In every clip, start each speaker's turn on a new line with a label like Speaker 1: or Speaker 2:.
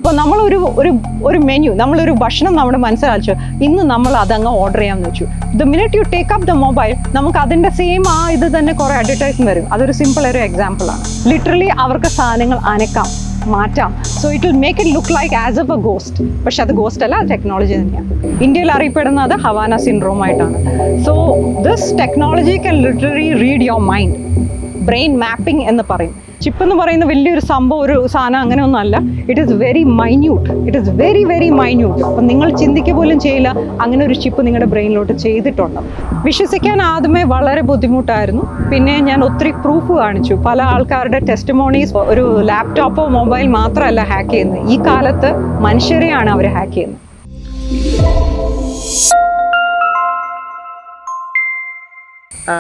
Speaker 1: ഇപ്പോൾ ഒരു മെനു, നമ്മളൊരു ഭക്ഷണം നമ്മുടെ മനസ്സിലാച്ചു, ഇന്ന് നമ്മൾ അതങ്ങ് ഓർഡർ ചെയ്യാമെന്ന് വെച്ചു. The minute you take up the mobile, നമുക്ക് അതിൻ്റെ സെയിം ഇത് തന്നെ കുറേ അഡ്വർടൈസ്മെന്റ് വരും. അതൊരു സിമ്പിൾ ഒരു എക്സാമ്പിളാണ്. ലിറ്ററലി അവർക്ക് സാധനങ്ങൾ അനക്കാം, മാറ്റാം. So it will make it look like as if a ghost. പക്ഷെ അത് ഗോസ്റ്റ് അല്ല, ടെക്നോളജി തന്നെയാണ്. ഇന്ത്യയിൽ അറിയപ്പെടുന്നത് ഹവാന സിൻഡ്രോം ആയിട്ടാണ്. So this technology can literally read your mind. Brain mapping എന്ന് പറയും. ചിപ്പ് എന്ന് പറയുന്ന വലിയൊരു സംഭവം, ഒരു സാധനം അങ്ങനെയൊന്നും അല്ല. It is very minute. It is very very minute. അപ്പം നിങ്ങൾ ചിന്തിക്കുക പോലും ചെയ്യില്ല അങ്ങനെ ഒരു ചിപ്പ് നിങ്ങളുടെ ബ്രെയിനിലോട്ട് ചെയ്തിട്ടുണ്ട്. വിശ്വസിക്കാൻ ആദ്യമേ വളരെ ബുദ്ധിമുട്ടായിരുന്നു. പിന്നെ ഞാൻ ഒത്തിരി പ്രൂഫ് കാണിച്ചു. പല ആൾക്കാരുടെ ടെസ്റ്റിമോണീസ്. ഒരു ലാപ്ടോപ്പോ മൊബൈൽ മാത്രമല്ല ഹാക്ക് ചെയ്യുന്നത്, ഈ കാലത്ത് മനുഷ്യരെയാണ് അവർ ഹാക്ക് ചെയ്യുന്നത്.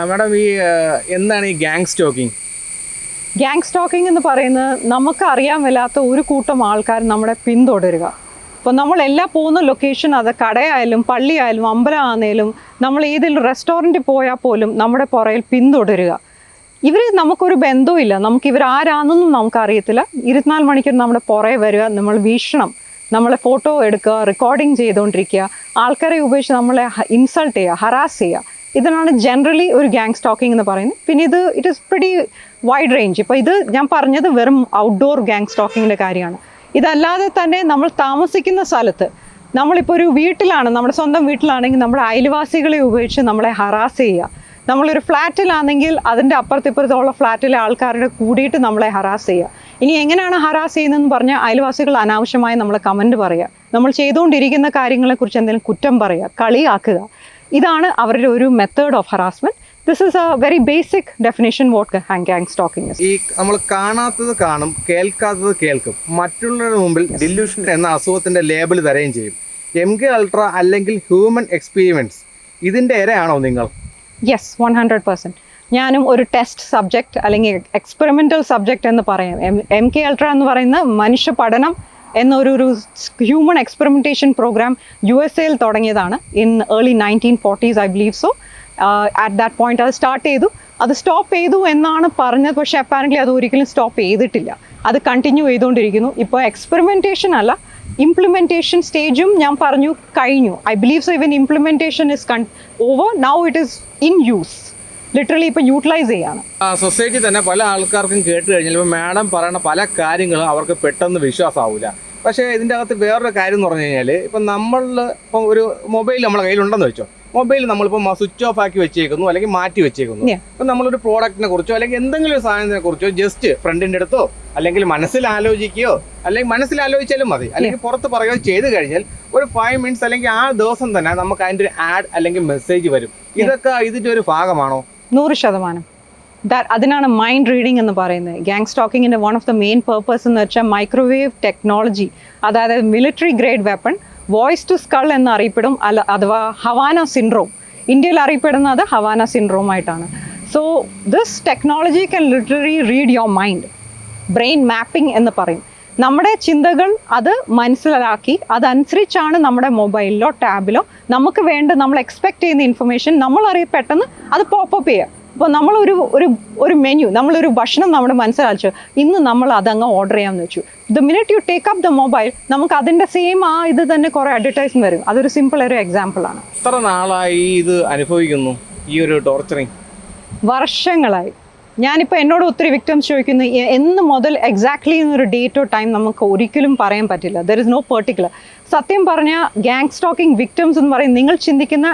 Speaker 2: മാഡം, എന്താണ് ഈ ഗ്യാങ് സ്റ്റോക്കിംഗ്?
Speaker 1: ഗ്യാങ് സ്റ്റോക്കിംഗ് എന്ന് പറയുന്നത് നമുക്ക് അറിയാൻ മേലാത്ത ഒരു കൂട്ടം ആൾക്കാർ നമ്മളെ പിന്തുടരുക. അപ്പോൾ നമ്മൾ പോകുന്ന ലൊക്കേഷൻ, അത് കടയായാലും പള്ളിയായാലും അമ്പലമാണെങ്കിലും നമ്മൾ ഏതെങ്കിലും റെസ്റ്റോറൻറ്റിൽ പോയാൽ പോലും നമ്മുടെ പുറയിൽ പിന്തുടരുക. ഇവർ നമുക്കൊരു ബന്ധവുമില്ല, നമുക്ക് ഇവരാരാണെന്നൊന്നും നമുക്കറിയത്തില്ല. 24 മണിക്കൂർ നമ്മുടെ പുറകെ വരിക, നമ്മൾ വീക്ഷണം, നമ്മളെ ഫോട്ടോ എടുക്കുക, റെക്കോർഡിങ് ചെയ്തുകൊണ്ടിരിക്കുക, ആൾക്കാരെ ഉപയോഗിച്ച് നമ്മളെ ഇൻസൾട്ട് ചെയ്യുക, ഹറാസ് ചെയ്യുക. ഇതിനാണ് ജനറലി ഒരു ഗ്യാങ് സ്റ്റോക്കിംഗ് എന്ന് പറയുന്നത്. പിന്നെ it is pretty wide range. ഇപ്പോൾ ഇത് ഞാൻ പറഞ്ഞത് വെറും ഔട്ട്ഡോർ ഗ്യാങ് സ്റ്റോക്കിങ്ങിൻ്റെ കാര്യമാണ്. ഇതല്ലാതെ തന്നെ നമ്മൾ താമസിക്കുന്ന സ്ഥലത്ത്, നമ്മളിപ്പോൾ ഒരു വീട്ടിലാണ്, നമ്മുടെ സ്വന്തം വീട്ടിലാണെങ്കിൽ നമ്മുടെ അയൽവാസികളെ ഉപയോഗിച്ച് നമ്മളെ ഹറാസ് ചെയ്യുക. നമ്മളൊരു ഫ്ലാറ്റിലാണെങ്കിൽ അതിൻ്റെ അപ്പുറത്തിപ്പുറത്തുള്ള ഫ്ലാറ്റിലെ ആൾക്കാരുടെ കൂടിയിട്ട് നമ്മളെ ഹറാസ് ചെയ്യുക. ഇനി എങ്ങനെയാണ് ഹറാസ് ചെയ്യുന്നതെന്ന് പറഞ്ഞാൽ അയൽവാസികൾ അനാവശ്യമായി നമ്മളെ കമൻറ്റ് പറയുക, നമ്മൾ ചെയ്തുകൊണ്ടിരിക്കുന്ന കാര്യങ്ങളെക്കുറിച്ച് എന്തെങ്കിലും കുറ്റം പറയുക, കളിയാക്കുക. ഇതാണ് അവരുടെ ഒരു method of harassment. This is a very basic definition what gang stalking is.
Speaker 2: ഈ നമ്മൾ കാണാത്തത് കാണും, കേൾക്കാത്തത് കേൾക്കും, മറ്റുള്ളവരുടെ മുമ്പിൽ ഡില്യൂഷൻ എന്ന അസുഖത്തിന്റെ ലേബിൾ തരുകയും ചെയ്യും. MK അൾട്ര അല്ലെങ്കിൽ ഹ്യൂമൻ എക്സ്പീരിമെന്റ്സ്, ഇതിന്റെ ഇരയാണോ നിങ്ങൾ?
Speaker 1: യെസ്, 100%. ഞാനും ഒരു ടെസ്റ്റ് സബ്ജക്റ്റ് അല്ലെങ്കിൽ എക്സ്പെരിമെൻ്റൽ സബ്ജക്റ്റ് എന്ന് പറയാം. MK അൾട്ര എന്ന് പറയുന്ന മനുഷ്യ പഠനം എന്നൊരു ഹ്യൂമൻ എക്സ്പെരിമെൻറ്റേഷൻ പ്രോഗ്രാം USA തുടങ്ങിയതാണ്. In early 1940s I believe so. At that point അത് സ്റ്റാർട്ട് ചെയ്തു, അത് സ്റ്റോപ്പ് ചെയ്തു എന്നാണ് പറഞ്ഞത്. പക്ഷേ അപ്പാരൻ്റ്ലി അത് ഒരിക്കലും സ്റ്റോപ്പ് ചെയ്തിട്ടില്ല, അത് കണ്ടിന്യൂ ചെയ്തുകൊണ്ടിരിക്കുന്നു. ഇപ്പോൾ എക്സ്പെരിമെൻറ്റേഷൻ അല്ല, ഇംപ്ലിമെൻറ്റേഷൻ സ്റ്റേജും ഞാൻ പറഞ്ഞു കഴിഞ്ഞു. I believe so. Even implementation is over, now it is in use. Literally ഇപ്പോൾ യൂട്ടിലൈസ് ചെയ്യാണ്.
Speaker 2: സൊസൈറ്റി തന്നെ പല ആൾക്കാർക്കും കേട്ട് കഴിഞ്ഞാൽ ഇപ്പോൾ മാഡം പറയുന്ന പല കാര്യങ്ങളും അവർക്ക് പെട്ടെന്ന് വിശ്വാസമാവില്ല. പക്ഷേ ഇതിൻ്റെ അകത്ത് വേറൊരു കാര്യം എന്ന് പറഞ്ഞു കഴിഞ്ഞാൽ, ഇപ്പം ഇപ്പം ഒരു മൊബൈൽ നമ്മളെ കയ്യിലുണ്ടെന്ന് വെച്ചോ, മൊബൈൽ നമ്മളിപ്പോൾ സ്വിച്ച് ഓഫ് ആക്കി വെച്ചേക്കുന്നു അല്ലെങ്കിൽ മാറ്റി വെച്ചേക്കുന്നു. ഇപ്പം നമ്മളൊരു പ്രോഡക്റ്റിനെ കുറിച്ചോ അല്ലെങ്കിൽ എന്തെങ്കിലും ഒരു സാധനത്തിനെ കുറിച്ചോ ജസ്റ്റ് ഫ്രണ്ടിൻ്റെ അടുത്തോ അല്ലെങ്കിൽ മനസ്സിലാലോചിക്കുകയോ അല്ലെങ്കിൽ മനസ്സിലാലോചിച്ചാലും മതി, അല്ലെങ്കിൽ പുറത്ത് പറയുകയോ ചെയ്ത് കഴിഞ്ഞാൽ ഒരു 5 മിനിറ്റ്സ് അല്ലെങ്കിൽ ആ ദിവസം തന്നെ നമുക്ക് അതിൻ്റെ ഒരു ആഡ് അല്ലെങ്കിൽ മെസ്സേജ് വരും. ഇതൊക്കെ ഇതിൻ്റെ ഒരു ഭാഗമാണോ?
Speaker 1: 100%. അതിനാണ് മൈൻഡ് റീഡിംഗ് എന്ന് പറയുന്നത്. ഗ്യാങ് സ്റ്റോക്കിങ്ങിൻ്റെ one of the main purpose എന്ന് വെച്ചാൽ മൈക്രോവേവ് ടെക്നോളജി, അതായത് military grade weapon, voice to skull എന്നറിയപ്പെടും, അഥവാ ഹവാന സിൻഡ്രോം. ഇന്ത്യയിൽ അറിയപ്പെടുന്നത് ഹവാന സിൻഡ്രോം ആയിട്ടാണ്. So this technology can literally read your mind. Brain mapping എന്ന് പറയും. നമ്മുടെ ചിന്തകൾ അത് മനസ്സിലാക്കി അതനുസരിച്ചാണ് നമ്മുടെ മൊബൈലിലോ ടാബിലോ നമുക്ക് വേണ്ട, നമ്മൾ എക്സ്പെക്ട് ചെയ്യുന്ന ഇൻഫർമേഷൻ പെട്ടെന്ന് അത് പോപ്പപ്പ് ചെയ്യുക. അപ്പോൾ ഒരു മെനു, നമ്മളൊരു ഭക്ഷണം നമ്മുടെ മനസ്സിലാച്ചു, ഇന്ന് നമ്മൾ അതങ്ങ് ഓർഡർ ചെയ്യാമെന്ന് വെച്ചു. The minute you take up the mobile, നമുക്ക് അതിൻ്റെ സെയിം ഇത് തന്നെ കുറേ അഡ്വർടൈസ്മെന്റ് വരും. അതൊരു സിമ്പിൾ ഒരു എക്സാമ്പിളാണ്.
Speaker 2: എത്ര നാളായി ഇത് അനുഭവിക്കുന്നു, ഈ ഒരു ടോർച്ചറിങ്?
Speaker 1: വർഷങ്ങളായി. ഞാനിപ്പോൾ എന്നോട് ഒത്തിരി വിക്ടിംസ് ചോദിക്കുന്നു എന്ന് മുതൽ എക്സാക്ട്ലി എന്നൊരു ഡേറ്റോ ടൈം നമുക്ക് ഒരിക്കലും പറയാൻ പറ്റില്ല. There is no particular. സത്യം പറഞ്ഞാൽ ഗ്യാങ് സ്റ്റോക്കിംഗ് വിക്ടിംസ് എന്ന് പറയും, നിങ്ങൾ ചിന്തിക്കുന്ന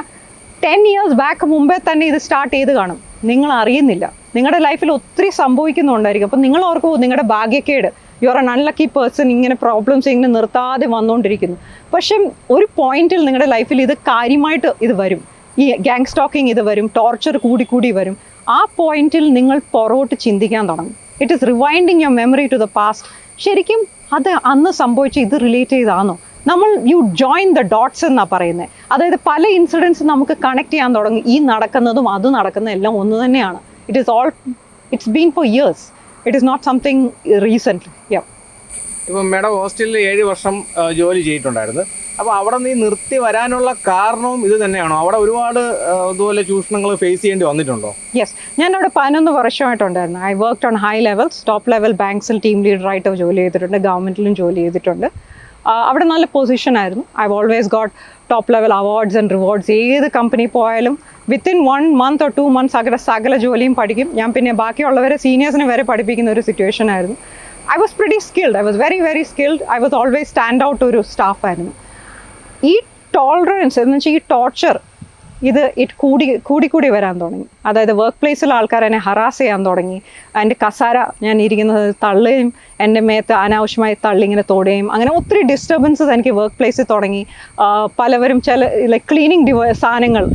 Speaker 1: 10 years ബാക്ക് മുമ്പേ തന്നെ ഇത് സ്റ്റാർട്ട് ചെയ്ത് കാണും, നിങ്ങൾ അറിയുന്നില്ല. നിങ്ങളുടെ ലൈഫിൽ ഒത്തിരി സംഭവിക്കുന്നുണ്ടായിരിക്കും. അപ്പം നിങ്ങൾ ഓർക്കും നിങ്ങളുടെ ഭാഗ്യക്കേട്, you are an unlucky person, ഇങ്ങനെ പ്രോബ്ലംസ് ഇങ്ങനെ നിർത്താതെ വന്നുകൊണ്ടിരിക്കുന്നു. പക്ഷെ ഒരു പോയിന്റിൽ നിങ്ങളുടെ ലൈഫിൽ ഇത് കാര്യമായിട്ട് ഇത് വരും, ഈ ഗ്യാങ് സ്റ്റോക്കിംഗ് ഇത് വരും, ടോർച്ചർ കൂടി വരും. ആ പോയിന്റിൽ നിങ്ങൾ പുറകോട്ട് ചിന്തിക്കാൻ തുടങ്ങും. It is rewinding your memory to the past. ശരിക്കും അത് അന്ന് സംഭവിച്ച ഇത് റിലേറ്റ് ചെയ്താണോ? യു ജോയിൻ ദ ഡോട്ട്സ് എന്നാണ് പറയുന്നത്. അതായത് പല ഇൻസിഡൻസ് നമുക്ക് കണക്ട് ചെയ്യാൻ തുടങ്ങി. ഈ നടക്കുന്നതും അത് നടക്കുന്നതും എല്ലാം ഒന്ന് തന്നെയാണ്. It's been four years. It is not something recently.
Speaker 2: ഇപ്പം മാഡം ഹോസ്റ്റലിൽ 7 വർഷം ജോലി ചെയ്തിട്ടുണ്ടായിരുന്നു. അപ്പോൾ അവിടെ നീ നിർത്തി വരാനുള്ള കാരണവും ഇത് തന്നെയാണോ? അവിടെ ഒരുപാട് ഇതുപോലെ ചൂഷണങ്ങൾ ഫേസ് ചെയ്യേണ്ടി വന്നിട്ടുണ്ടോ?
Speaker 1: യെസ്, ഞാൻ അവിടെ 11 വർഷമായിട്ടുണ്ടായിരുന്നു. I worked on high levels, top level ബാങ്ക്സിൽ ടീം ലീഡറായിട്ട് ജോലി ചെയ്തിട്ടുണ്ട്, ഗവൺമെൻറ്റിലും ജോലി ചെയ്തിട്ടുണ്ട്. അവിടെ നല്ല പൊസിഷനായിരുന്നു. I always got top level awards and rewards. ഏത് കമ്പനി പോയാലും വിത്തിൻ 1 month or 2 months സകല ജോലിയും പഠിക്കും. ഞാൻ പിന്നെ ബാക്കിയുള്ളവരെ സീനിയേഴ്സിനെ വരെ പഠിപ്പിക്കുന്ന ഒരു സിറ്റുവേഷൻ ആയിരുന്നു. I was pretty skilled. I was very, very skilled. I was always stand out ഒരു സ്റ്റാഫായിരുന്നു. ഈ ടോളറൻസ് എന്ന് വെച്ചാൽ ഈ ടോർച്ചർ കൂടി വരാൻ തുടങ്ങി. അതായത് വർക്ക് പ്ലേസിൽ ആൾക്കാർ എന്നെ ഹറാസ് ചെയ്യാൻ തുടങ്ങി. എൻ്റെ കസാര ഞാൻ ഇരിക്കുന്നത് തള്ളുകയും എൻ്റെ മേത്ത് അനാവശ്യമായി തള്ളി ഇങ്ങനെ തൊടുകയും അങ്ങനെ ഒത്തിരി ഡിസ്റ്റർബൻസസ് എനിക്ക് വർക്ക് പ്ലേസിൽ തുടങ്ങി. പലവരും ലൈക്ക് ക്ലീനിങ് സാധനങ്ങൾ,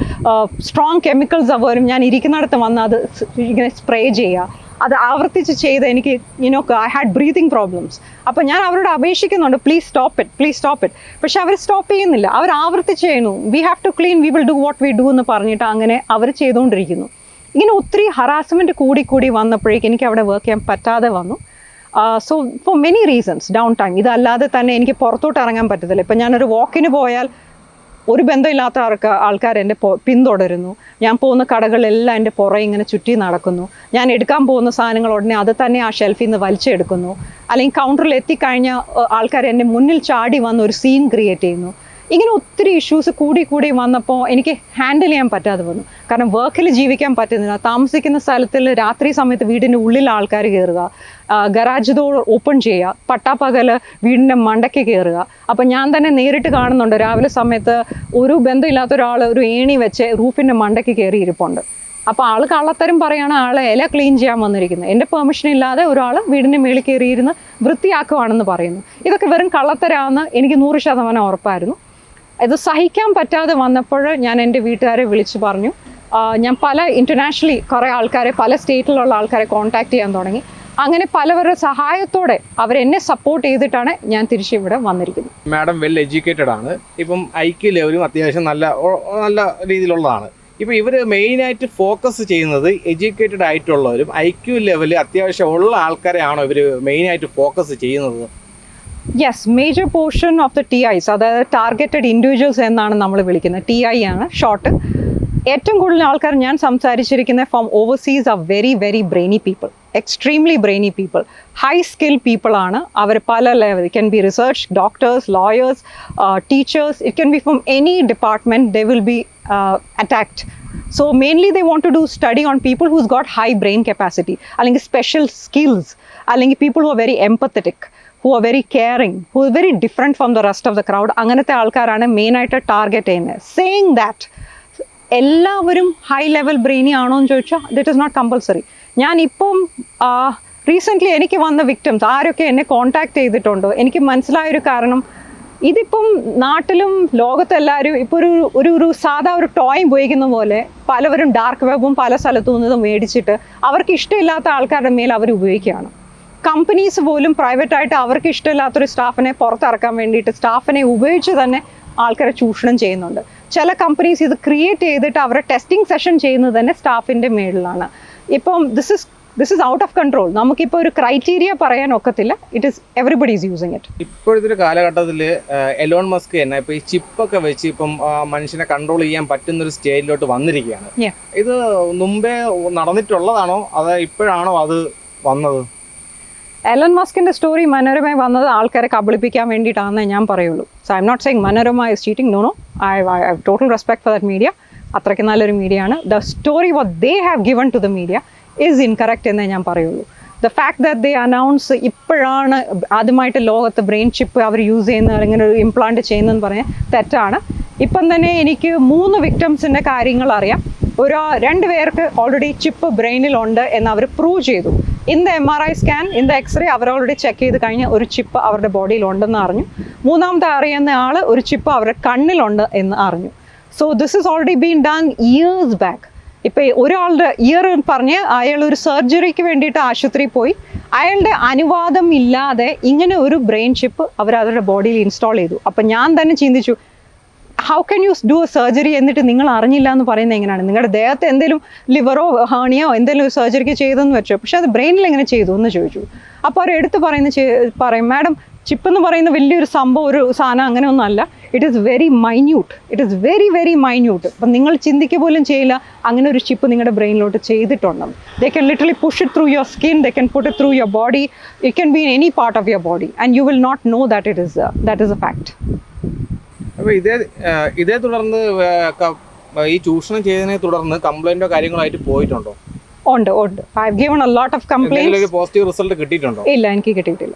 Speaker 1: സ്ട്രോങ് കെമിക്കൽസ് അവരും ഞാൻ ഇരിക്കുന്നിടത്ത് വന്ന് അത് ഇങ്ങനെ സ്പ്രേ ചെയ്യുക. അത് ആവർത്തിച്ച് ചെയ്ത് എനിക്ക് ഐ ഹാഡ് ബ്രീതിങ് പ്രോബ്ലംസ്. അപ്പോൾ ഞാൻ അവരോട് അപേക്ഷിക്കുന്നുണ്ട്, പ്ലീസ് സ്റ്റോപ്പ് ഇറ്റ്. പക്ഷെ അവർ സ്റ്റോപ്പ് ചെയ്യുന്നില്ല, അവർ ആവർത്തിച്ച് ചെയ്യുന്നു. We have to clean, we will do what we do എന്ന് പറഞ്ഞിട്ട് അങ്ങനെ അവർ ചെയ്തുകൊണ്ടിരിക്കുന്നു. ഇങ്ങനെ ഒത്തിരി ഹറാസ്മെൻറ്റ് കൂടി വന്നപ്പോഴേക്കും എനിക്ക് അവിടെ വർക്ക് ചെയ്യാൻ പറ്റാതെ വന്നു. So for many reasons down time. ഇതല്ലാതെ തന്നെ എനിക്ക് പുറത്തോട്ട് ഇറങ്ങാൻ പറ്റത്തില്ല. ഇപ്പം ഞാനൊരു വാക്കിന് പോയാൽ ഒരു ബന്ധമില്ലാത്ത ആൾക്കാർ എൻ്റെ പിന്തുടരുന്നു. ഞാൻ പോകുന്ന കടകളെല്ലാം എൻ്റെ പുറകെ ഇങ്ങനെ ചുറ്റി നടക്കുന്നു. ഞാൻ എടുക്കാൻ പോകുന്ന സാധനങ്ങൾ ഉടനെ അത് തന്നെ ആ ഷെൽഫിൽ നിന്ന് വലിച്ചെടുക്കുന്നു. അല്ലെങ്കിൽ കൗണ്ടറിൽ എത്തിക്കഴിഞ്ഞ ആൾക്കാർ എൻ്റെ മുന്നിൽ ചാടി വന്ന് ഒരു സീൻ ക്രിയേറ്റ് ചെയ്യുന്നു. ഇങ്ങനെ ഒത്തിരി ഇഷ്യൂസ് കൂടി വന്നപ്പോൾ എനിക്ക് ഹാൻഡിൽ ചെയ്യാൻ പറ്റാതെ വന്നു. കാരണം വർക്കിൽ ജീവിക്കാൻ പറ്റുന്നില്ല. താമസിക്കുന്ന സ്ഥലത്തിൽ രാത്രി സമയത്ത് വീടിൻ്റെ ഉള്ളിൽ ആൾക്കാർ കയറുക, ഗരാജ് ഡോർ ഓപ്പൺ ചെയ്യുക, പട്ടാപ്പകൽ വീടിൻ്റെ മണ്ടയ്ക്ക് കയറുക. അപ്പം ഞാൻ തന്നെ നേരിട്ട് കാണുന്നുണ്ട്, രാവിലെ സമയത്ത് ഒരു ബന്ധമില്ലാത്ത ഒരാൾ ഒരു ഏണി വെച്ച് റൂഫിൻ്റെ മണ്ടയ്ക്ക് കയറി ഇരിപ്പുണ്ട്. അപ്പോൾ ആൾ കള്ളത്തരം പറയുകയാണ്, ആളെ ഇല ക്ലീൻ ചെയ്യാൻ വന്നിരിക്കുന്നത്. എൻ്റെ പെർമിഷൻ ഇല്ലാതെ ഒരാൾ വീടിൻ്റെ മേളിൽ കയറിയിരുന്ന് വൃത്തിയാക്കുവാണെന്ന് പറയുന്നു. ഇതൊക്കെ വെറും കള്ളത്തരാണെന്ന് എനിക്ക് 100% ഉറപ്പായിരുന്നു. ഇത് സഹിക്കാൻ പറ്റാതെ വന്നപ്പോൾ ഞാൻ എൻ്റെ വീട്ടുകാരെ വിളിച്ച് പറഞ്ഞു. ഞാൻ ഇൻ്റർനാഷണലി കുറേ ആൾക്കാരെ, പല സ്റ്റേറ്റിലുള്ള ആൾക്കാരെ കോൺടാക്ട് ചെയ്യാൻ തുടങ്ങി. അങ്ങനെ പലവരുടെ സഹായത്തോടെ അവരെന്നെ സപ്പോർട്ട് ചെയ്തിട്ടാണ് ഞാൻ തിരിച്ചിവിടെ വന്നിരിക്കുന്നത്.
Speaker 2: മാഡം വെൽ എഡ്യൂക്കേറ്റഡ് ആണ്. ഇപ്പം ഐക്യു ലെവലും അത്യാവശ്യം നല്ല രീതിയിലുള്ളതാണ്. ഇപ്പോൾ ഇവർ മെയിനായിട്ട് ഫോക്കസ് ചെയ്യുന്നത് എഡ്യൂക്കേറ്റഡ് ആയിട്ടുള്ളവരും ഐക്യു ലെവൽ അത്യാവശ്യം ഉള്ള ആൾക്കാരെയാണോ ഇവർ മെയിനായിട്ട് ഫോക്കസ് ചെയ്യുന്നത്?
Speaker 1: Yes, major portion of the TIs, അതായത് ടാർഗറ്റഡ് ഇൻഡിവിജ്വൽസ് എന്നാണ് നമ്മൾ വിളിക്കുന്നത്. TI ആണ് ഷോർട്ട്. ഏറ്റവും കൂടുതൽ ആൾക്കാർ ഞാൻ സംസാരിച്ചിരിക്കുന്ന from overseas are very very brainy people, extremely brainy people, high skill people ആണ്. അവർ പല level, it can be research, doctors, lawyers, teachers, it can be from any department, they will be attacked. So mainly they want to do study on people who's got high brain capacity, അല്ലെങ്കിൽ special skills, അല്ലെങ്കിൽ people who are very empathetic, who are very caring, who are very different from the rest of the crowd. അങ്ങനത്തെ ആൾക്കാരാണ് മെയിനായിട്ട് target ചെയ്യുന്നത്. Saying that എല്ലാവരും high level brainy ആണോ എന്ന് ചോദിച്ചാൽ ദറ്റ് ഇസ് നോട്ട് കമ്പൾസറി. ഞാനിപ്പം റീസെൻ്റ്ലി എനിക്ക് വന്ന വിക്ടിംസ് ആരൊക്കെ എന്നെ കോൺടാക്ട് ചെയ്തിട്ടുണ്ടോ, എനിക്ക് മനസ്സിലായൊരു കാരണം, ഇതിപ്പം നാട്ടിലും ലോകത്തെല്ലാവരും ഇപ്പോൾ ഒരു സാധാ ഒരു ടോയ് ഉപയോഗിക്കുന്ന പോലെ പലവരും ഡാർക്ക് വെബും പല സ്ഥലത്തു നിന്നും മേടിച്ചിട്ട് അവർക്ക് ഇഷ്ടമില്ലാത്ത ആൾക്കാരുടെ മേൽ അവർ ഉപയോഗിക്കുകയാണ്. കമ്പനീസ് പോലും പ്രൈവറ്റായിട്ട് അവർക്ക് ഇഷ്ടമില്ലാത്തൊരു സ്റ്റാഫിനെ പുറത്തിറക്കാൻ വേണ്ടിയിട്ട് സ്റ്റാഫിനെ ഉപയോഗിച്ച് തന്നെ ആൾക്കാരെ ചൂഷണം ചെയ്യുന്നുണ്ട്. ചില കമ്പനീസ് ഇത് ക്രിയേറ്റ് ചെയ്തിട്ട് അവരുടെ ടെസ്റ്റിംഗ് സെഷൻ ചെയ്യുന്നത് തന്നെ സ്റ്റാഫിൻ്റെ മേളിലാണ്. ഇപ്പം this is out of control. നമുക്കിപ്പോൾ ഒരു ക്രൈറ്റീരിയ പറയാൻ ഒക്കത്തില്ല. It is everybody is using it.
Speaker 2: ഇപ്പോഴത്തെ ഒരു കാലഘട്ടത്തിൽ എലോൺ മസ്ക് തന്നെ ഇപ്പോൾ ഈ ചിപ്പൊക്കെ വെച്ച് ഇപ്പം മനുഷ്യനെ കൺട്രോൾ ചെയ്യാൻ പറ്റുന്നൊരു സ്റ്റേജിലോട്ട് വന്നിരിക്കുകയാണ്. ഇത് മുമ്പേ നടന്നിട്ടുള്ളതാണോ അതോ ഇപ്പോഴാണോ അത് വന്നത്?
Speaker 1: എലൻ മസ്കിൻ്റെ സ്റ്റോറി മനോരമ വന്നത് ആൾക്കാരെ കബളിപ്പിക്കാൻ വേണ്ടിയിട്ടാണെന്നേ ഞാൻ പറയുള്ളൂ. So I am not saying Manorama is cheating. No I have total respect for that media. അത്രയ്ക്ക് നല്ലൊരു മീഡിയ ആണ്. The story what they have given to the media is incorrect എന്നേ ഞാൻ പറയുള്ളൂ. The fact that they announce ഇപ്പോഴാണ് ആദ്യമായിട്ട് ലോകത്ത് brain chip അവർ use ചെയ്യുന്നത്, ഇങ്ങനെ ഒരു ഇംപ്ലാന്റ് ചെയ്യുന്നതെന്ന് പറഞ്ഞാൽ തെറ്റാണ്. ഇപ്പം തന്നെ എനിക്ക് 3 വിക്ടിംസിൻ്റെ കാര്യങ്ങൾ അറിയാം. 2 പേർക്ക് ഓൾറെഡി ചിപ്പ് ബ്രെയിനിലുണ്ട് എന്ന് അവർ പ്രൂവ് ചെയ്തു. In the MRI scan, in the x-ray അവർ ഓൾറെഡി ചെക്ക് ചെയ്ത് കഴിഞ്ഞ് ഒരു ചിപ്പ് അവരുടെ ബോഡിയിലുണ്ടെന്ന് അറിഞ്ഞു. 3ാമത്തെ അറിയുന്ന ആൾ ഒരു ചിപ്പ് അവരുടെ കണ്ണിലുണ്ട് എന്ന് അറിഞ്ഞു. So this is already been done years back. ഇപ്പോൾ ഒരാളുടെ ഇയർ പറഞ്ഞ് അയാൾ ഒരു സർജറിക്ക് വേണ്ടിയിട്ട് ആശുപത്രിയിൽ പോയി, അയാളുടെ അനുവാദം ഇല്ലാതെ ഇങ്ങനെ ഒരു ബ്രെയിൻ ചിപ്പ് അവർ അവരുടെ ബോഡിയിൽ ഇൻസ്റ്റാൾ ചെയ്തു. അപ്പം ഞാൻ തന്നെ ചിന്തിച്ചു, how can you do A surgery എന്നിട്ട് നിങ്ങൾ അറിഞ്ഞില്ല എന്ന് പറയുന്നത് എങ്ങനെയാണ്? നിങ്ങളുടെ ദേഹത്ത് എന്തെങ്കിലും ലിവറോ ഹേണിയോ എന്തെങ്കിലും സർജറിക്ക് ചെയ്തെന്ന് വെച്ചോ, പക്ഷെ അത് ബ്രെയിനിൽ എങ്ങനെ ചെയ്തു എന്ന് ചോദിച്ചു. അപ്പോൾ അവർ എടുത്ത് പറയും, മാഡം ചിപ്പ് എന്ന് പറയുന്ന വലിയൊരു സംഭവം, ഒരു സാധനം അങ്ങനെയൊന്നുമല്ല. It is very minute, it is very very minute. അപ്പം നിങ്ങൾ ചിന്തിക്കുക പോലും ചെയ്യില്ല അങ്ങനെ ഒരു ചിപ്പ് നിങ്ങളുടെ ബ്രെയിനിലോട്ട് ചെയ്തിട്ടുണ്ടെന്ന്. They can literally push it through your skin, they can put it through your body, it can be in any part of your body and you will not know that that is a fact.
Speaker 2: അപ്പോൾ ഇതേ തുടർന്ന് ഈ ചൂഷണം ചെയ്തതിനെ തുടർന്ന് കംപ്ലൈൻറ്റോ കാര്യങ്ങളായിട്ട് പോയിട്ടുണ്ടോ?
Speaker 1: ഉണ്ട്. I have given a lot of complaints.
Speaker 2: Positive result കിട്ടിയിട്ടുണ്ടോ?
Speaker 1: ഇല്ല, എനിക്ക് കിട്ടിയിട്ടില്ല.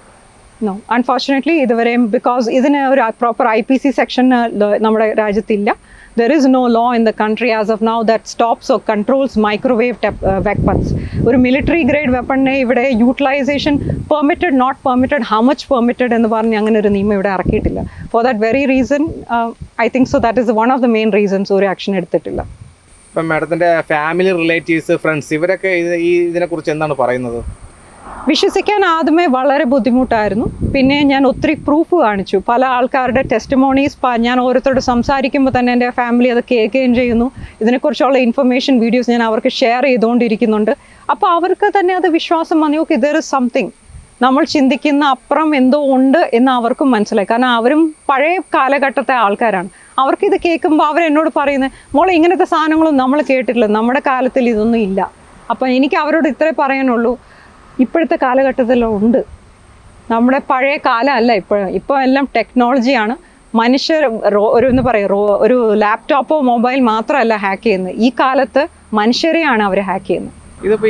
Speaker 1: നോ, അൺഫോർച്ചുനേറ്റ്ലി ഇതുവരെയും. ബിക്കോസ് ഇതിന് ഒരു പ്രോപ്പർ IPC സെക്ഷൻ നമ്മുടെ രാജ്യത്തില്ല. There is no law in the country as of now that stops or controls microwave weapons. ഒരു military grade വെപ്പണിനെ ഇവിടെ utilisation permitted, not permitted, how much permitted എന്ന് പറഞ്ഞ് അങ്ങനെ ഒരു നിയമം ഇവിടെ ഇറക്കിയിട്ടില്ല. For that very reason I think so that is one of the main reasons ഒരു ആക്ഷൻ എടുത്തിട്ടില്ല.
Speaker 2: ഇപ്പം മാഡത്തിൻ്റെ ഫാമിലി, റിലേറ്റീവ്സ്, ഫ്രണ്ട്സ് ഇവരൊക്കെ ഇതിനെക്കുറിച്ച് എന്താണ് പറയുന്നത്?
Speaker 1: വിശ്വസിക്കാൻ ആദ്യമേ വളരെ ബുദ്ധിമുട്ടായിരുന്നു. പിന്നെ ഞാൻ ഒത്തിരി പ്രൂഫ് കാണിച്ചു, പല ആൾക്കാരുടെ ടെസ്റ്റിമോണീസ്. ഞാൻ ഓരോരുത്തരോട് സംസാരിക്കുമ്പോൾ തന്നെ എൻ്റെ ഫാമിലി അത് കേൾക്കുകയും ചെയ്യുന്നു. ഇതിനെക്കുറിച്ചുള്ള ഇൻഫർമേഷൻ, വീഡിയോസ് ഞാൻ അവർക്ക് ഷെയർ ചെയ്തുകൊണ്ടിരിക്കുന്നുണ്ട്. അപ്പോൾ അവർക്ക് തന്നെ അത് വിശ്വാസം വന്നു, ഓക്കെ ദർ ഇസ് സംതിങ്, നമ്മൾ ചിന്തിക്കുന്ന അപ്പുറം എന്തോ ഉണ്ട് എന്ന് അവർക്കും മനസ്സിലായി. കാരണം അവരും പഴയ കാലഘട്ടത്തെ ആൾക്കാരാണ്. അവർക്കിത് കേൾക്കുമ്പോൾ അവരെന്നോട് പറയുന്നത്, മോളെ ഇങ്ങനത്തെ സാധനങ്ങളൊന്നും നമ്മൾ കേട്ടിട്ടില്ല, നമ്മുടെ കാലത്തിൽ ഇതൊന്നും ഇല്ല. അപ്പം എനിക്ക് അവരോട് ഇത്രേ പറയാനുള്ളൂ, ഇപ്പോഴത്തെ കാലഘട്ടത്തിലുണ്ട്. നമ്മുടെ പഴയ കാലമല്ല ഇപ്പോൾ എല്ലാം ടെക്നോളജിയാണ്. മനുഷ്യർ ഒരു ലാപ്ടോപ്പോ മൊബൈൽ മാത്രമല്ല ഹാക്ക് ചെയ്യുന്നത്, ഈ കാലത്ത് മനുഷ്യരെയാണ് അവർ ഹാക്ക് ചെയ്യുന്നത്.
Speaker 2: ഇതിപ്പോൾ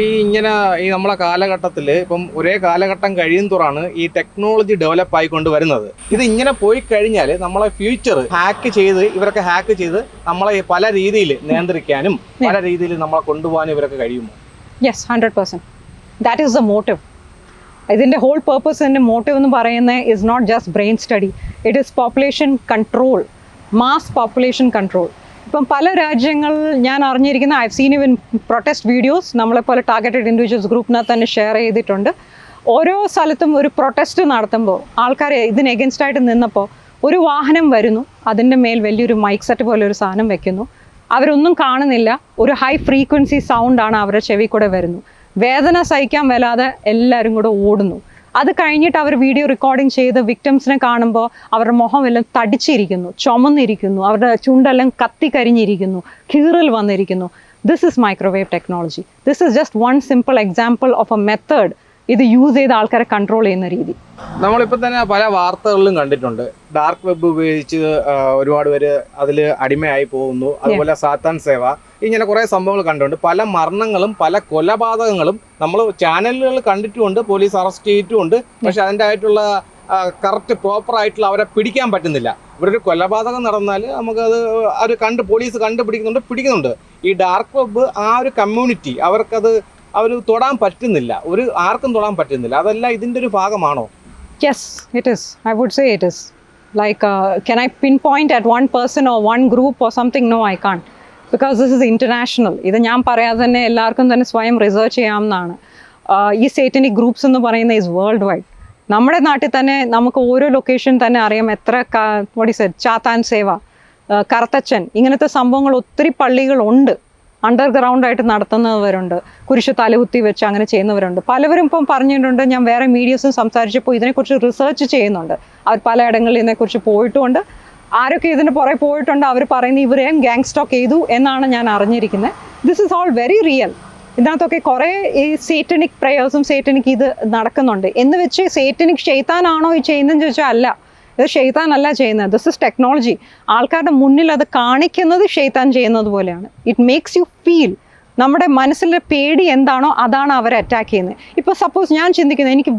Speaker 2: ഈ നമ്മളെ കാലഘട്ടത്തിൽ ഇപ്പം ഒരേ കാലഘട്ടം കഴിയും തോറാണ് ഈ ടെക്നോളജി ഡെവലപ്പ് ആയിക്കൊണ്ട് വരുന്നത്. ഇത് ഇങ്ങനെ പോയി കഴിഞ്ഞാൽ നമ്മളെ ഫ്യൂച്ചർ ഇവരൊക്കെ ഹാക്ക് ചെയ്ത് നമ്മളെ പല രീതിയിൽ നിയന്ത്രിക്കാനും പല രീതിയിൽ നമ്മളെ കൊണ്ടുപോകാനും ഇവരൊക്കെ കഴിയുമോ?
Speaker 1: Yes, 100%. That is the motive. ഇതിൻ്റെ ഹോൾ പേർപ്പസ്, എൻ്റെ മോട്ടീവ് എന്ന് പറയുന്നത് is not just brain study, it is population control, mass population control. ഇപ്പം പല രാജ്യങ്ങൾ ഞാൻ അറിഞ്ഞിരിക്കുന്ന, I have seen even protest videos നമ്മളെപ്പോലെ ടാർഗറ്റഡ് ഇൻഡിവിജ്വൽസ് ഗ്രൂപ്പിനകത്ത് തന്നെ ഷെയർ ചെയ്തിട്ടുണ്ട്. ഓരോ സ്ഥലത്തും ഒരു പ്രൊട്ടസ്റ്റ് നടത്തുമ്പോൾ ആൾക്കാർ ഇതിന് എഗൻസ്റ്റ് ആയിട്ട് നിന്നപ്പോൾ ഒരു വാഹനം വരുന്നു, അതിൻ്റെ മേൽ വലിയൊരു മൈക്ക് സെറ്റ് പോലെ ഒരു സാധനം വെക്കുന്നു, അവരൊന്നും കാണുന്നില്ല, ഒരു ഹൈ ഫ്രീക്വൻസി സൗണ്ടാണ് അവരുടെ ചെവി കൂടെ വരുന്നു. വേദന സഹിക്കാൻ വല്ലാതെ എല്ലാവരും കൂടെ ഓടുന്നു. അത് കഴിഞ്ഞിട്ട് അവർ വീഡിയോ റെക്കോർഡിങ് ചെയ്ത് വിക്ടിംസിനെ കാണുമ്പോൾ അവരുടെ മുഖം എല്ലാം തടിച്ചിരിക്കുന്നു, ചുമന്നിരിക്കുന്നു, അവരുടെ ചുണ്ടെല്ലാം കത്തിക്കരിഞ്ഞിരിക്കുന്നു, കീറൽ വന്നിരിക്കുന്നു. This is microwave technology. This is just one simple example of A method ഇത് യൂസ് ചെയ്ത് ആൾക്കാരെ കൺട്രോൾ ചെയ്യുന്ന രീതി.
Speaker 2: നമ്മളിപ്പോൾ തന്നെ പല വാർത്തകളിലും കണ്ടിട്ടുണ്ട്, ഡാർക്ക് വെബ് ഉപയോഗിച്ച് ഒരുപാട് പേര് അതിൽ അടിമയായി പോകുന്നു. അതുപോലെ സാത്താൻ സേവ, ഇങ്ങനെ കുറേ സംഭവങ്ങൾ കണ്ടുകൊണ്ട് പല മരണങ്ങളും പല കൊലപാതകങ്ങളും നമ്മൾ ചാനലുകൾ കണ്ടിട്ടുമുണ്ട്, പോലീസ് അറസ്റ്റ് ചെയ്തിട്ടുമുണ്ട്. പക്ഷെ അതിൻ്റെ ആയിട്ടുള്ള കറക്റ്റ് പ്രോപ്പറായിട്ടുള്ള അവരെ പിടിക്കാൻ പറ്റുന്നില്ല. ഇവിടെ ഒരു കൊലപാതകം നടന്നാൽ നമുക്കത് പോലീസ് പിടിക്കുന്നുണ്ട്. ഈ ഡാർക്ക് വെബ് ആ ഒരു കമ്മ്യൂണിറ്റി അവർ തൊടാൻ പറ്റുന്നില്ല, ആർക്കും തൊടാൻ പറ്റുന്നില്ല. അതെല്ലാം ഇതിൻ്റെ ഒരു ഭാഗമാണോ?
Speaker 1: Yes, it is. I would say it is. Like can I pinpoint at one person or one group or something? No, I can't. Because this is international. ഇത് ഞാൻ പറയാതെ തന്നെ എല്ലാവർക്കും തന്നെ സ്വയം റിസർച്ച് ചെയ്യാവുന്നതാണ്. ഈ സേറ്റനിക് ഗ്രൂപ്പ്സ് എന്ന് പറയുന്നത് ഈസ് വേൾഡ് വൈഡ്. നമ്മുടെ നാട്ടിൽ തന്നെ നമുക്ക് ഓരോ ലൊക്കേഷൻ തന്നെ അറിയാം എത്ര ചാത്താൻ സേവ, കറുത്തച്ഛൻ, ഇങ്ങനത്തെ സംഭവങ്ങൾ ഒത്തിരി പള്ളികളുണ്ട്. അണ്ടർഗ്രൗണ്ടായിട്ട് നടത്തുന്നവരുണ്ട്, കുരിശ് തലകുത്തി വെച്ച് അങ്ങനെ ചെയ്യുന്നവരുണ്ട്. പലവരും ഇപ്പം പറഞ്ഞിട്ടുണ്ട്, ഞാൻ വേറെ മീഡിയസും സംസാരിച്ചപ്പോൾ ഇതിനെക്കുറിച്ച് റിസർച്ച് ചെയ്യുന്നുണ്ട്. അവർ പലയിടങ്ങളിൽ ഇതിനെക്കുറിച്ച് പോയിട്ടുമുണ്ട്. ആരൊക്കെ ഇതിന് പുറകെ പോയിട്ടുണ്ട് അവർ പറയുന്നത് ഇവരെയും ഗ്യാങ് സ്റ്റോക്ക് ചെയ്തു എന്നാണ് ഞാൻ അറിഞ്ഞിരിക്കുന്നത്. This is all very real. ഇതിനകത്തൊക്കെ കുറേ ഈ സേറ്റനിക് പ്രേയേഴ്സും സേറ്റനിക് ഇത് നടക്കുന്നുണ്ട്. എന്ന് വെച്ച് സേറ്റനിക് ഷെയ്ത്താനാണോ ഈ ചെയ്യുന്നതെന്ന് ചോദിച്ചാൽ അല്ല, ഇത് ഷെയ്ത്താനല്ല ചെയ്യുന്നത്. This is technology. ആൾക്കാരുടെ മുന്നിൽ അത് കാണിക്കുന്നത് ഷെയ്ത്താൻ ചെയ്യുന്നത് പോലെയാണ്. ഇറ്റ് മേക്സ് യു ഫീൽ, നമ്മുടെ മനസ്സിലെ പേടി എന്താണോ അതാണ് അവരെ അറ്റാക്ക് ചെയ്യുന്നത്. ഇപ്പോൾ സപ്പോസ് ഞാൻ ചിന്തിക്കുന്നത് എനിക്ക്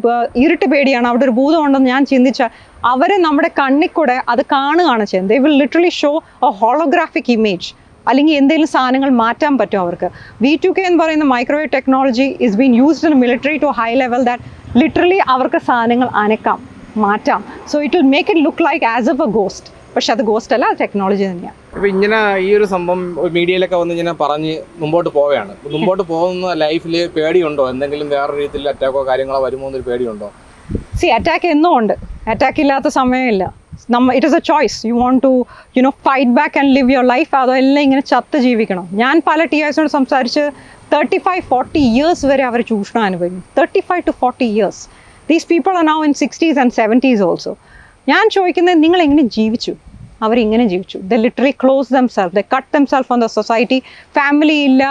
Speaker 1: ഇരുട്ട് പേടിയാണ്, അവിടെ ഒരു ഭൂതം ഉണ്ടെന്ന് ഞാൻ ചിന്തിച്ചാൽ അവർ നമ്മുടെ കണ്ണിൽ കൂടെ അത് കാണുകയാണ് ചെയ്യുന്നത്. They will literally show a holographic image, അല്ലെങ്കിൽ എന്തെങ്കിലും സാധനങ്ങൾ മാറ്റാൻ പറ്റും അവർക്ക്. V2K എന്ന് പറയുന്ന microwave technology is been used in military to high level that literally അവർക്ക് സാധനങ്ങൾ അനക്കാം, മാറ്റാം. So it will make it look like as if a ghost. പക്ഷെ അത് ഗോസ്റ്റ് അല്ല, ടെക്നോളജി തന്നെയാണ്.
Speaker 2: അപ്പോൾ ഇങ്ങനെ ഈ ഒരു സംഭവം മീഡിയയിലൊക്കെ വന്ന് ഇങ്ങനെ പറഞ്ഞ് മുമ്പോട്ട് പോവുകയാണ്. മുമ്പോട്ട് പോകുന്ന ലൈഫിൽ പേടിയുണ്ടോ? എന്തെങ്കിലും വേറെ രീതിയിൽ അറ്റാക്കോ കാര്യങ്ങളോ വരുമോ എന്നൊരു പേടിയുണ്ടോ?
Speaker 1: അറ്റാക്ക് എന്നും ഉണ്ട്, അറ്റാക്ക് ഇല്ലാത്ത സമയമില്ല. It is a choice. You want to fight back and live your life. അതെല്ലാം ഇങ്ങനെ ചത്ത് ജീവിക്കണം. ഞാൻ പല TISനോട് സംസാരിച്ച് 35-40 ഇയേഴ്സ് വരെ അവർ ചൂഷണം അനുഭവിക്കും. 35 to 40 years. These people are now in 60s and 70s also. ഞാൻ ചോദിക്കുന്നത് നിങ്ങൾ എങ്ങനെ ജീവിച്ചു? അവരിങ്ങനെ ജീവിച്ചു. The literally close themselves, the cut themselves on the society. Family ഇല്ല,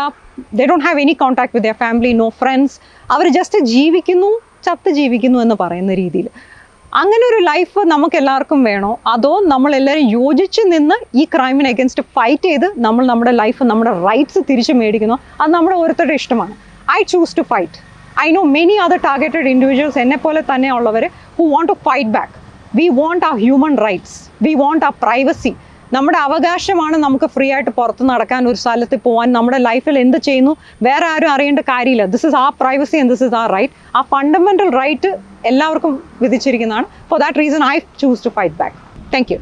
Speaker 1: they don't have any contact with their family, no friends. അവർ just ജീവിക്കുന്നു, ചത്ത് ജീവിക്കുന്നു എന്ന് പറയുന്ന രീതിയിൽ. അങ്ങനെ ഒരു ലൈഫ് നമുക്ക് എല്ലാവർക്കും വേണോ? അതോ നമ്മളെല്ലാവരും യോജിച്ച് നിന്ന് ഈ ക്രൈമിന് അഗൻസ്റ്റ് ഫൈറ്റ് ചെയ്ത് നമ്മൾ നമ്മുടെ ലൈഫ്, നമ്മുടെ റൈറ്റ്സ് തിരിച്ചു മേടിക്കുന്നോ? അത് നമ്മുടെ ഓരോരുത്തരുടെ ഇഷ്ടമാണ്. I choose to fight. I know many other targeted individuals എന്നെ പോലെ തന്നെ ഉള്ളവർ who want to fight back. We want our human rights, we want our privacy. നമ്മുടെ അവകാശമാണ് നമുക്ക് ഫ്രീ ആയിട്ട് പുറത്ത് നടക്കാൻ, ഒരു സ്ഥലത്ത് പോകാൻ. നമ്മുടെ ലൈഫിൽ എന്ത് ചെയ്യുന്നു വേറെ ആരും അറിയേണ്ട കാര്യമില്ല. This is our privacy and this is our right. ആ ഫണ്ടമെൻ്റൽ റൈറ്റ് എല്ലാവർക്കും വിധിച്ചിരിക്കുന്നതാണ്. For that reason I choose to fight back. Thank U.